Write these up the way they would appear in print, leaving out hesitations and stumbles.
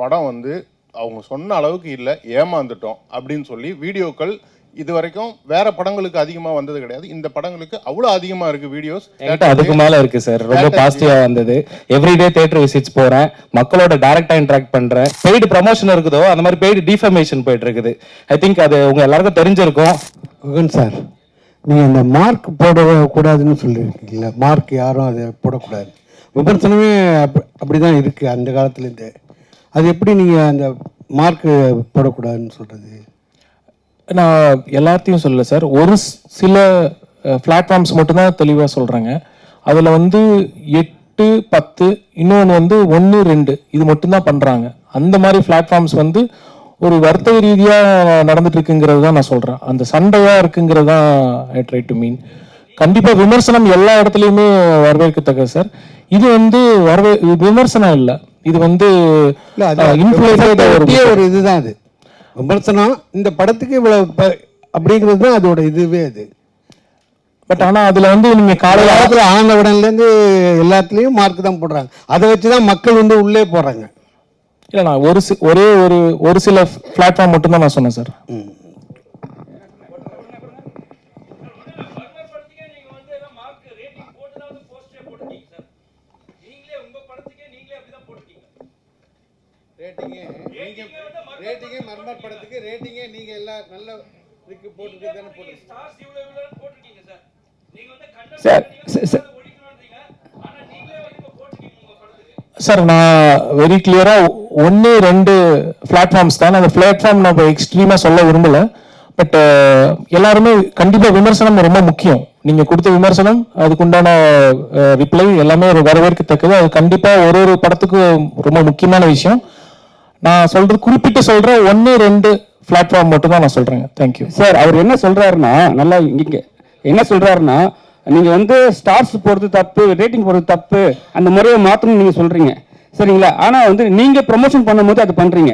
படம் வந்து அவங்க சொன்ன அளவுக்கு இல்லை, ஏமாந்துட்டோம் அப்படின்னு சொல்லி வீடியோக்கள் இது வரைக்கும் வேற படங்களுக்கு அதிகமா வந்தது கிடையாது. இந்த படங்களுக்கு அவ்வளவு அதிகமா இருக்கு வீடியோஸ். அதுக்கு மேல இருக்கு சார். ரொம்ப பாசிட்டிவா வந்தது. எவ்ரிடே தியேட்டர் விசிட்ஸ் போறேன், மக்களோட டைரக்டா இன்டராக்ட் பண்றேன். பெய்டு ப்ரமோஷன் இருக்குதோ அந்த மாதிரி பெய்டு டிஃபர்மேஷன் போயிட்டு இருக்குது. ஐ திங்க் அது உங்க எல்லாருக்கும் தெரிஞ்சிருக்கும். குகன் சார், நீங்க இந்த மார்க் போடக்கூடாதுன்னு சொல்லியிருக்கீங்களா? மார்க் யாரும் அதை போடக்கூடாது, விமர்சனமே அப்படிதான் இருக்கு அந்த காலத்துலேருந்து. அது எப்படி நீங்க அந்த மார்க் போடக்கூடாதுன்னு சொல்றது? நான் எல்லாத்தையும் சொல்லல சார், ஒரு சில பிளாட்ஃபார்ம்ஸ் மட்டும்தான் தெளிவாக சொல்கிறேங்க. அதில் வந்து 8, 10, இன்னொன்று வந்து 1, 2 இது மட்டும்தான் பண்ணுறாங்க. அந்த மாதிரி பிளாட்ஃபார்ம்ஸ் வந்து ஒரு வர்த்தக ரீதியாக நடந்துட்டு இருக்குங்கிறது தான் நான் சொல்கிறேன். அந்த சண்டையாக இருக்குங்கிறது தான் ஐ ட்ரை டு மீன். கண்டிப்பாக விமர்சனம் எல்லா இடத்துலையுமே வரவேற்கத்தக்க சார். இது வந்து விமர்சனம் இல்லை, இது வந்து ஒரு இதுதான். அது விமர்சனம் இந்த படத்துக்கு இவ்வளவு அப்படிங்கிறது தான் அதோட இதுவே. அது பட் ஆனால் அதில் வந்து நீங்கள் காலையில் ஆன உடனேருந்து எல்லாத்துலேயும் மார்க் தான் போடுறாங்க. அதை வச்சு தான் மக்கள் வந்து உள்ளே போகிறாங்க. இல்லை, நான் ஒரு சில பிளாட்ஃபார்ம் மட்டும்தான் நான் சொன்னேன் சார். ரேட்டிங்கே மர்மர் படத்துக்கு ரேட்டிங்கே நீங்க எல்லாம் நல்ல இதுக்கு போட்டுட்டு தானே போட்டுருக்கீங்க சார். நான் வெரி கிளியரா 1, 2 பிளாட்ஃபார்ம்ஸ் தான். அந்த பிளாட்ஃபார்ம் நம்ம எக்ஸ்ட்ரீமா சொல்ல விரும்பல. பட் எல்லாருமே கண்டிப்பா விமர்சனம் ரொம்ப முக்கியம். நீங்க கொடுத்த விமர்சனம், அதுக்குண்டான ரிப்ளை எல்லாமே வரவேற்கத்தக்கது. அது கண்டிப்பா ஒரு படத்துக்கு ரொம்ப முக்கியமான விஷயம். நான் சொல்றது குறிப்பிட்டு சொல்றேன், 1, 2 பிளாட்ஃபார்ம் மட்டும் தான் நான் சொல்றேன். Thank you sir. அவர் என்ன சொல்றாருன்னா, நல்லா இங்க என்ன சொல்றாருன்னா, நீங்க வந்து ஸ்டார்ஸ் போடுறது தப்பு, ரேட்டிங் போடுறது தப்பு, அந்த முறையை மாற்றணும்னு நீங்க சொல்றீங்க, சரிங்களா? ஆனா வந்து நீங்க ப்ரொமோஷன் பண்ணும்போது அது பண்றீங்க.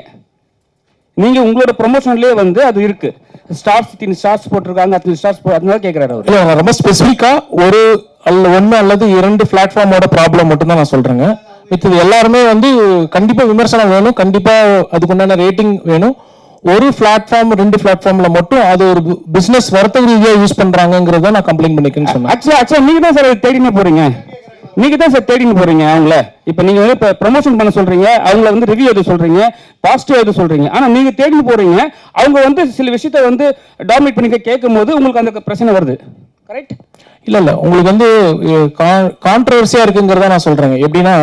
நீங்க உங்களோட ப்ரொமோஷன்லயே வந்து அது இருக்கு. ஸ்டார்ஸ் போட்டிருக்காங்க, ஸ்டார்ஸ் அதனால கேட்கிறாரு அவர். இல்லை, நான் ரொம்ப ஸ்பெசிஃபிக்கா 1 அல்லது 2 பிளாட்ஃபார்மோட ப்ராப்ளம் மட்டும் தான் நான் சொல்றேங்க. இது எல்லாருமே வந்து கண்டிப்பா விமர்சனம் வேணும், கண்டிப்பா அதுக்குண்டான ரேட்டிங் வேணும். ஒரு பிளாட்ஃபார்ம் 2 பிளாட்ஃபார்ம்ல மட்டும் அது ஒரு பிசினஸ் வர்த்தக ரீதியா யூஸ் பண்றாங்கிறத நான் கம்ப்ளைண்ட் பண்ணிக்கன்னு சொன்னேன். ஆக்சுவலா நீங்க தான் சார் தேடின்னு போறீங்க. நீங்க தான் சார் தேடின்னு போறீங்க அவங்கள. இப்ப நீங்க வந்து ப்ரமோஷன் பண்ண சொல்றீங்க, அவங்கள வந்து ரிவ்யூ எது சொல்றீங்க, பாசிட்டிவ் எது சொல்றீங்க. ஆனா நீங்க தேடின்னு போறீங்க, அவங்க வந்து சில விஷயத்த வந்து டாமினேட் பண்ணி கேட்கும் போது உங்களுக்கு அந்த பிரச்சனை வருது. கரெக்ட்? இல்ல, உங்களுக்கு வந்து கான்ட்ரவர்சியா இருக்குங்கிறத நான் சொல்றேங்க. எப்படின்னா,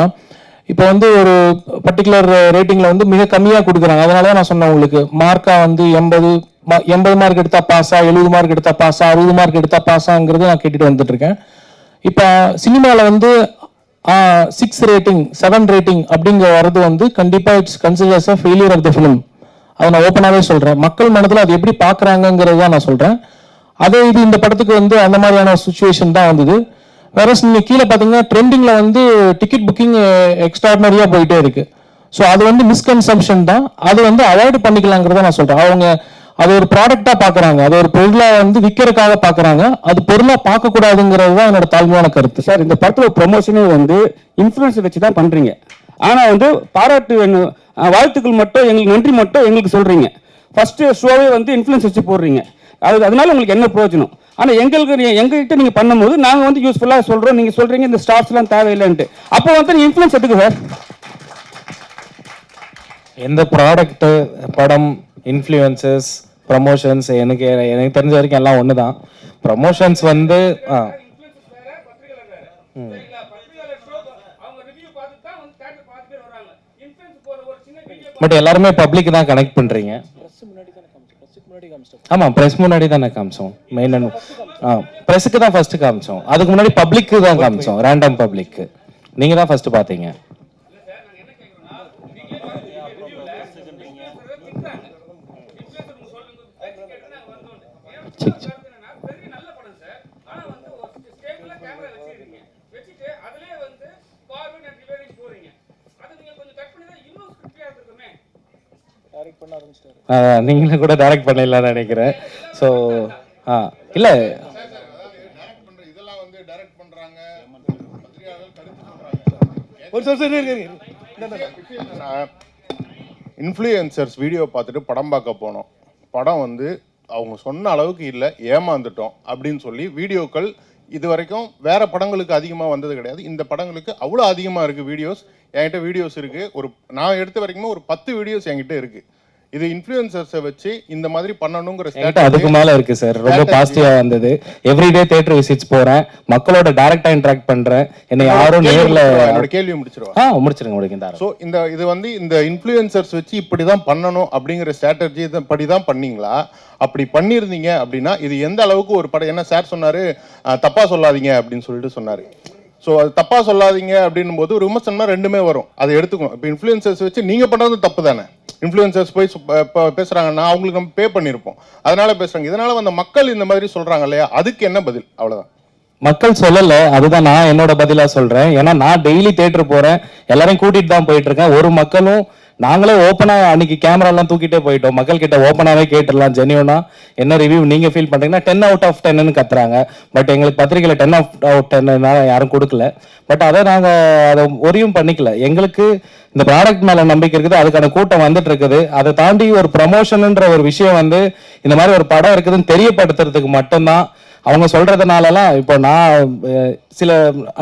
இப்போ வந்து ஒரு பர்டிகுலர் ரேட்டிங்ல வந்து மிக கம்மியா கொடுக்குறாங்க. அதனாலதான் நான் சொன்னேன் உங்களுக்கு, மார்க்கா வந்து 80 மார்க் எடுத்தா பாஸா, 70 மார்க் எடுத்தா பாஸா, 60 மார்க் எடுத்தா பாஸாங்கிறது நான் கேட்டுட்டு வந்துட்டு இருக்கேன். இப்போ சினிமாவில் வந்து 6 ரேட்டிங் 7 ரேட்டிங் அப்படிங்கிற வரது வந்து கண்டிப்பா it's considers a failure of the film. அதை நான் ஓப்பனாகவே சொல்றேன். மக்கள் மனதில் அது எப்படி பார்க்குறாங்கிறது தான் நான் சொல்றேன். அதே இது இந்த படத்துக்கு வந்து அந்த மாதிரியான சுச்சுவேஷன் தான் வந்தது. வேற நீங்க கீழே பார்த்தீங்கன்னா ட்ரெண்டிங்ல வந்து டிக்கெட் புக்கிங் எக்ஸ்ட்ராடினரியா போயிட்டே இருக்கு. ஸோ அது வந்து மிஸ்கன்சம்ஷன் தான். அது வந்து அவாய்டு பண்ணிக்கலாங்கிறத நான் சொல்றேன். அவங்க அது ஒரு ப்ராடக்டா பாக்குறாங்க, அது ஒரு பொருளா வந்து விற்கிறதுக்காக பாக்குறாங்க. அது பொருளா பார்க்க கூடாதுங்கிறது தான் என்னோட தாழ்மையான கருத்து. சார், இந்த படத்துல ப்ரொமோஷனே வந்து இன்ஃபுளுன்ஸ் வச்சு தான் பண்றீங்க. ஆனா வந்து பாராட்டு வாழ்த்துக்கள் மட்டும், எங்களுக்கு நன்றி மட்டும் எங்களுக்கு சொல்றீங்க. ஃபர்ஸ்ட் ஷோவே வந்து இன்ஃபுளுன்ஸ் வச்சு போடுறீங்க. அதனால உங்களுக்கு என்ன பிரயோஜனம்? ஆனா எங்ககிட்ட நீங்க பண்ணும்போது நாங்க வந்து யூஸ்ஃபுல்லா சொல்றோம், நீங்க சொல்றீங்க இந்த ஸ்டார்ஸ் எல்லாம் தேவையில்லைன்ட்டு. அப்போ வந்து நீங்க இன்ஃபுளுன்ஸ் எடுத்துக்க சார். எந்த ப்ராடக்ட், படம், இன்ஃப்ளூயன்சஸ், ப்ரமோஷன்ஸ் எனக்கு தெரிஞ்ச வரைக்கும் எல்லாம் ஒன்று தான். ப்ரமோஷன்ஸ் வந்து பட் எல்லாருமே பப்ளிக் தான் கனெக்ட் பண்றீங்க. ஆமாம், ப்ரெஸ் முன்னாடி தானே காமிச்சோம். மெயின் ப்ரெஸ்ஸுக்கு தான் ஃபர்ஸ்ட் காமிச்சோம். அதுக்கு முன்னாடி பப்ளிக்கு தான் காமிச்சோம், ரேண்டம் பப்ளிக்கு. நீங்கள் தான் ஃபர்ஸ்ட் பார்த்தீங்க. நீங்களும் கூட டைரக்ட் பண்ணிடலாம்னு நினைக்கிறேன். ஸோ இல்லை, இன்ஃப்ளூயன்சர்ஸ் வீடியோ பார்த்துட்டு படம் பார்க்க போனோம். படம் வந்து அவங்க சொன்ன அளவுக்கு இல்லை, ஏமாந்துட்டோம் அப்படின்னு சொல்லி வீடியோக்கள் இது வரைக்கும் வேற படங்களுக்கு அதிகமாக வந்தது கிடையாது. இந்த படங்களுக்கு அவ்வளோ அதிகமாக இருக்குது வீடியோஸ். என்கிட்ட வீடியோஸ் இருக்குது. நான் எடுத்த வரைக்குமே ஒரு 10 வீடியோஸ் என்கிட்ட இருக்குது. இது இன்ஃப்ளூயன்சர்ஸை வச்சு இந்த மாதிரி பண்ணணுங்கிற அதுக்கு மேல இருக்கு சார். ரொம்ப பாசிட்டிவா வந்தது. எவ்ரிடே தியேட்டர் விசிட்ஸ் போறேன், மக்களோட டைரக்டா இன்டராக்ட் பண்றேன். என்ன யாரும் நேர்ல என்னோட கேள்வி முடிச்சிருவா. முடிச்சிருங்க. ஸோ இது வந்து இந்த இன்ஃப்ளூயன்சர்ஸ் வச்சு இப்படி தான் பண்ணணும் அப்படிங்கிற ஸ்ட்ராட்டஜி படி தான் பண்ணீங்களா? அப்படி பண்ணியிருந்தீங்க அப்படின்னா இது எந்த அளவுக்கு ஒரு படம், என்ன சார் சொன்னாரு, தப்பா சொல்லாதீங்க அப்படின்னு சொல்லிட்டு சொன்னாரு. ஸோ அது தப்பா சொல்லாதீங்க அப்படின்னும் போது ஒரு விமர்சனம்னா ரெண்டுமே வரும், அதை எடுத்துக்கணும். இப்போ இன்ஃப்ளூயன்சர்ஸ் வச்சு நீங்க பண்றது தப்பு தானே. இன்ஃப்ளூயன்சர்ஸ் போய் பேசுறாங்கன்னா அவங்களுக்கு நம்ம பே பண்ணியிருப்போம், அதனால பேசுறாங்க. இதனால வந்து மக்கள் இந்த மாதிரி சொல்றாங்க இல்லையா, அதுக்கு என்ன பதில்? அவ்வளவுதான். மக்கள் சொல்லல, அதுதான் நான் என்னோட பதிலா சொல்றேன். ஏன்னா நான் டெய்லி தியேட்டர் போறேன், எல்லாரையும் கூட்டிட்டு தான் போயிட்டு இருக்கேன். ஒரு மக்களும் நாங்களே ஓப்பனா அன்னைக்கு கேமரா எல்லாம் தூக்கிட்டே போயிட்டோம். மக்கள் கிட்ட ஓப்பனாவே கேட்டுடலாம், ஜெனியூனா என்ன ரிவ்யூ நீங்க ஃபீல் பண்றீங்கன்னா 10 out of 10 கத்துறாங்க. பட் எங்களுக்கு பத்திரிகையில 10 out of 10 யாரும் கொடுக்கல. பட் அதை நாங்க அதை ஒரியும் பண்ணிக்கல. எங்களுக்கு இந்த ப்ராடக்ட் மேல நம்பிக்கை இருக்குது, அதுக்கான கூட்டம் வந்துட்டு இருக்குது. அதை தாண்டி ஒரு ப்ரமோஷன்ன்ற ஒரு விஷயம் வந்து இந்த மாதிரி ஒரு படம் இருக்குதுன்னு தெரியப்படுத்துறதுக்கு மட்டும்தான். அவங்க சொல்றதுனாலலாம் இப்போ நான் சில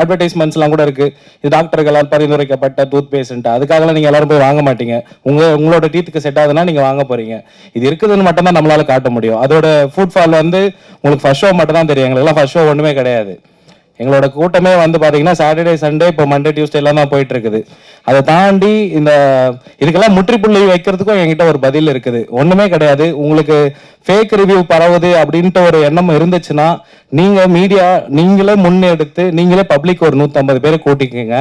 அட்வர்டைஸ்மெண்ட்ஸ்லாம் கூட இருக்கு, இது டாக்டர்களால் பரிந்துரைக்கப்பட்ட டூத் பேஸ்ட், அதுக்காகலாம் நீங்க எல்லாரும் போய் வாங்க மாட்டீங்க. உங்களோட டீத்துக்கு செட் ஆகுதுன்னா நீங்க வாங்க போறீங்க. இது இருக்குதுன்னு மட்டும் தான் நம்மளால காட்ட முடியும். அதோட ஃபுட் ஃபால் வந்து உங்களுக்கு ஃபர்ஸ்ட் ஷோ மட்டும் தான் தெரியும். எங்களுக்குலாம் ஃபர்ஸ்ட் ஷோ ஒண்ணுமே கிடையாது. எங்களோட கூட்டமே வந்து பாத்தீங்கன்னா சாட்டர்டே சண்டே, இப்போ மண்டே டியூஸ்டே எல்லாம் தான் போயிட்டு இருக்குது. அதை தாண்டி இதுக்கெல்லாம் முற்றுப்புள்ளி வைக்கிறதுக்கும் என்கிட்ட ஒரு பதில் இருக்குது. ஒண்ணுமே கிடையாது. உங்களுக்கு ஃபேக் ரிவ்யூ பரவுது அப்படின்ட்டு ஒரு எண்ணம் இருந்துச்சுன்னா நீங்க மீடியா நீங்களே முன்னெடுத்து நீங்களே பப்ளிக் ஒரு 150 பேரை கூட்டிக்கங்க.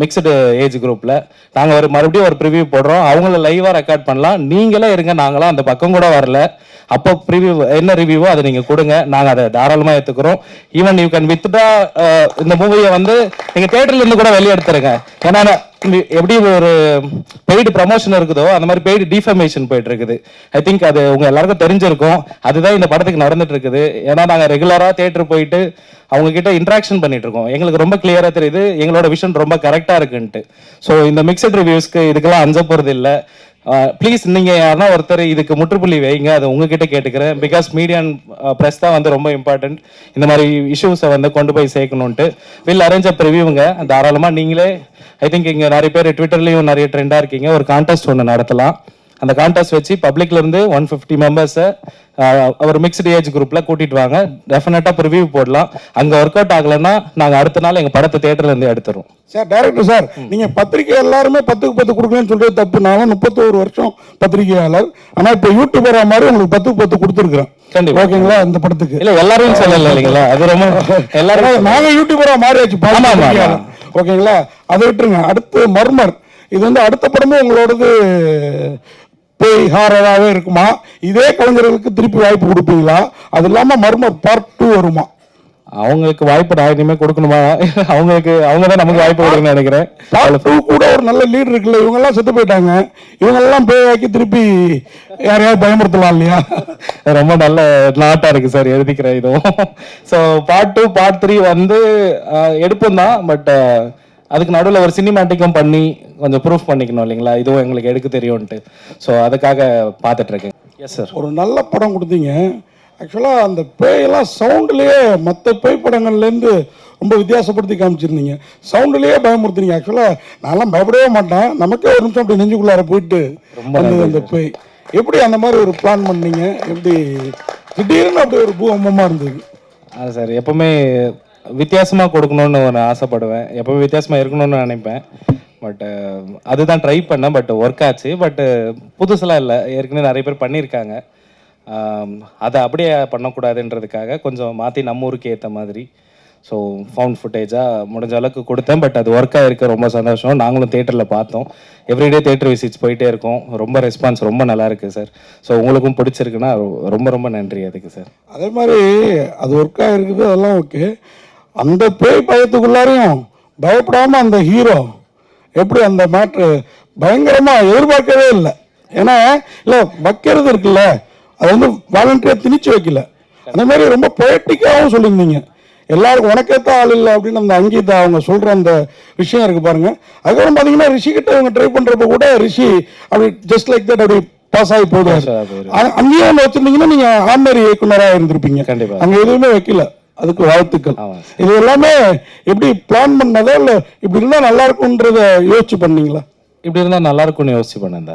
மிக்சடு ஏஜ் குரூப்ல நாங்க மறுபடியும் ஒரு ப்ரிவியூ போடுறோம், அவங்கள லைவா ரெக்கார்ட் பண்ணலாம். நீங்களே இருங்க, நாங்களாம் அந்த பக்கம் கூட வரல. அப்போ ப்ரிவியூ என்ன ரிவ்யூவோ அதை நீங்க கொடுங்க, நாங்க அதை தாராளமா ஏத்துக்கிறோம். ஈவன் யூ கேன் வித்ட்ரா இந்த மூவியை வந்து நீங்க தியேட்டர்ல இருந்து கூட வெளியே எடுத்துருங்க. ஏன்னா எப்படி ஒரு பெய்டு ப்ரமோஷன் இருக்குதோ அந்த மாதிரி பெய்டு டிஃபர்மேஷன் போயிட்டு இருக்குது. ஐ திங்க் அது உங்க எல்லாருக்கும் தெரிஞ்சிருக்கும். அதுதான் இந்த படத்துக்கு நடந்துட்டு இருக்குது. ஏன்னா நாங்க ரெகுலரா தியேட்டர் போயிட்டு அவங்க கிட்ட இன்ட்ராக்ஷன் பண்ணிட்டு இருக்கோம். எங்களுக்கு ரொம்ப கிளியரா தெரியுது எங்களோட விஷன் ரொம்ப கரெக்டா இருக்குன்ட்டு. ஸோ இந்த மிக்சட் ரிவ்யூஸ்க்கு இதுக்கெல்லாம் அஞ்ச போறது இல்லை. ப்ளீஸ் நீங்க யாருன்னா ஒருத்தர் இதுக்கு முற்றுப்புள்ளி வைங்க, அதை உங்ககிட்ட கேட்டுக்கிறேன். பிகாஸ் மீடியா அண்ட் ப்ரெஸ் தான் வந்து ரொம்ப இம்பார்ட்டன்ட். இந்த மாதிரி இஷ்யூஸை வந்து கொண்டு போய் சேர்க்கணுன்ட்டு வில் அரேஞ்ச் அப் ரிவ்யூங்க. தாராளமா நீங்களே, ஐ திங்க் இங்க நிறைய பேர் ட்விட்டர்லயும் நிறைய ட்ரெண்டா இருக்கீங்க, ஒரு கான்டெஸ்ட் ஒன்று நடத்தலாம். அந்த கான்டெஸ்ட் வச்சு பப்ளிக்ல இருந்து 150 மெம்பர்ஸை ஒரு மிக்ஸ்டு ஏஜ் குரூப்ல கூட்டிட்டு வாங்க. டெஃபினட்டா ரிவ்யூ போடலாம். அங்க ஒர்க் அவுட் ஆகலைன்னா நாங்க அடுத்த நாள் எங்க படத்தை தியேட்டர்ல இருந்து எடுத்துறோம். சார் டைரக்டர் சார், நீங்க பத்திரிகை எல்லாருமே 10க்கு 10 கொடுக்கலன்னு சொல்றது தப்பு. நான் 31 வருஷம் பத்திரிகையாளர். ஆனா இப்ப யூடியூபர் மாதிரி உங்களுக்கு 10க்கு 10 கொடுத்துருக்கேன். ஓகேங்களா? இந்த படத்துக்கு இல்ல எல்லாரும் சொல்லல இல்லைங்களா, அது ரொம்ப எல்லாரும் நாங்க யூடியூபரா மாறியாச்சு. ஓகேங்களா? அதை விட்டுருங்க. அடுத்து மர்மர், இது வந்து அடுத்த படமும் உங்களோடது பேய் ஹாரராகவே இருக்குமா? இதே கலைஞர்களுக்கு திருப்பி வாய்ப்பு கொடுப்பீங்களா? அது இல்லாம மர்மர் பார்ட் 2 வருமா? அவங்களுக்கு வாய்ப்பு நான் இனிமே கொடுக்கணுமா? அவங்க தான் நமக்கு வாய்ப்பு கொடுக்கணும்னு நினைக்கிறேன். பார்ட் 2 கூட ஒரு நல்ல லீடர் இருக்குல்ல, இவங்க எல்லாம் செத்து போயிட்டாங்க, இவங்க எல்லாம் பேயாக்கி திருப்பி யாரையாவது பயமுறுத்தலாம் இல்லையா? ரொம்ப நல்ல நாட்டா இருக்கு சார், எழுதிக்கிறேன் இதுவும். ஸோ பார்ட் 2 பார்ட் 3 வந்து எடுப்போம் தான். பட் அதுக்கு நடுவில் ஒரு சினிமேட்டிக்கும் பண்ணி கொஞ்சம் ப்ரூஃப் பண்ணிக்கணும் இல்லைங்களா, இதுவும் எங்களுக்கு எடுக்க தெரியும்ட்டு. ஸோ அதுக்காக பார்த்துட்டு இருக்கேன். Yes sir. ஒரு நல்ல படம் கொடுத்தீங்க. ஆக்சுவலாக அந்த பேயெல்லாம் சவுண்ட்லேயே மற்ற பேய் படங்கள்லேருந்து ரொம்ப வித்தியாசப்படுத்தி காமிச்சிருந்தீங்க. சவுண்ட்லேயே பயமுறுத்துனீங்க. ஆக்சுவலாக நான்லாம் பயப்படவே மாட்டேன், நமக்கே ஒரு நிமிஷம் அப்படி நெஞ்சுக்குள்ளார போயிட்டு வந்தது அந்த பேய். எப்படி அந்த மாதிரி ஒரு பிளான் பண்ணீங்க? எப்படி திடீர்னு அப்படி ஒரு பூகம்பமாக இருந்தது? சார் எப்பவுமே வித்தியாசமாக கொடுக்கணும்னு ஒரு ஆசைப்படுவேன், எப்பவுமே வித்தியாசமாக இருக்கணும்னு நினைப்பேன். பட் அதுதான் ட்ரை பண்ணேன். பட் ஒர்க் ஆச்சு. பட் புதுசெல்லாம் இல்லை, ஏற்கனவே நிறைய பேர் பண்ணியிருக்காங்க. அதை அப்படியே பண்ணக்கூடாதுன்றதுக்காக கொஞ்சம் மாற்றி நம்ம ஊருக்கு ஏற்ற மாதிரி ஸோ ஃபவுண்ட் ஃபுட்டேஜாக முடிஞ்ச அளவுக்கு கொடுத்தேன். பட் அது ஒர்க்காக இருக்க ரொம்ப சந்தோஷம். நாங்களும் தேட்டரில் பார்த்தோம், எவ்ரிடே தேட்டர் விசிட்ஸ் போயிட்டே இருக்கோம். ரொம்ப ரெஸ்பான்ஸ் ரொம்ப நல்லா இருக்குது சார். ஸோ உங்களுக்கும் பிடிச்சிருக்குன்னா ரொம்ப ரொம்ப நன்றி அதுக்கு சார். அதே மாதிரி அது ஒர்க்காக இருக்குது, அதெல்லாம் ஓகே. அந்த பேய் பயத்துக்குள்ளாரையும் பயப்படாமல் அந்த ஹீரோ எப்படி அந்த மேட்ரு பயங்கரமாக எதிர்பார்க்கவே இல்லை. ஏன்னா இல்லை வைக்கிறது இருக்குல்ல, அது வந்து வாலண்டியராக திணிச்சு வைக்கல. அந்த மாதிரி ரொம்ப பொயட்டிக்காகவும் சொல்லியிருந்தீங்க. எல்லாருக்கும் உனக்கேற்ற ஆள் இல்லை அப்படின்னு அந்த அங்கீதா அவங்க சொல்ற அந்த விஷயம் இருக்கு பாருங்க. அதுக்கப்புறம் பாத்தீங்கன்னா ரிஷி கிட்ட இவங்க ட்ரை பண்றப்ப கூட ரிஷி அப்படி ஜஸ்ட் லைக் தட் அப்படி பாஸ் ஆகி போடுவாரு. அங்கேயே ஒன்று வச்சிருந்தீங்கன்னா நீங்க ஆர்டினரி இயக்குனராக இருந்திருப்பீங்க. கண்டிப்பா. அங்க எதுவுமே வைக்கல, அதுக்கு வாழ்த்துக்கள். இது எல்லாமே எப்படி பிளான் பண்ணதா இல்ல இப்படி இருந்தா நல்லா இருக்கும்ன்றத யோசிச்சு பண்ணீங்களா? இப்படி இருந்தா நல்லா இருக்கும்னு யோசிச்சு பண்ணேன்.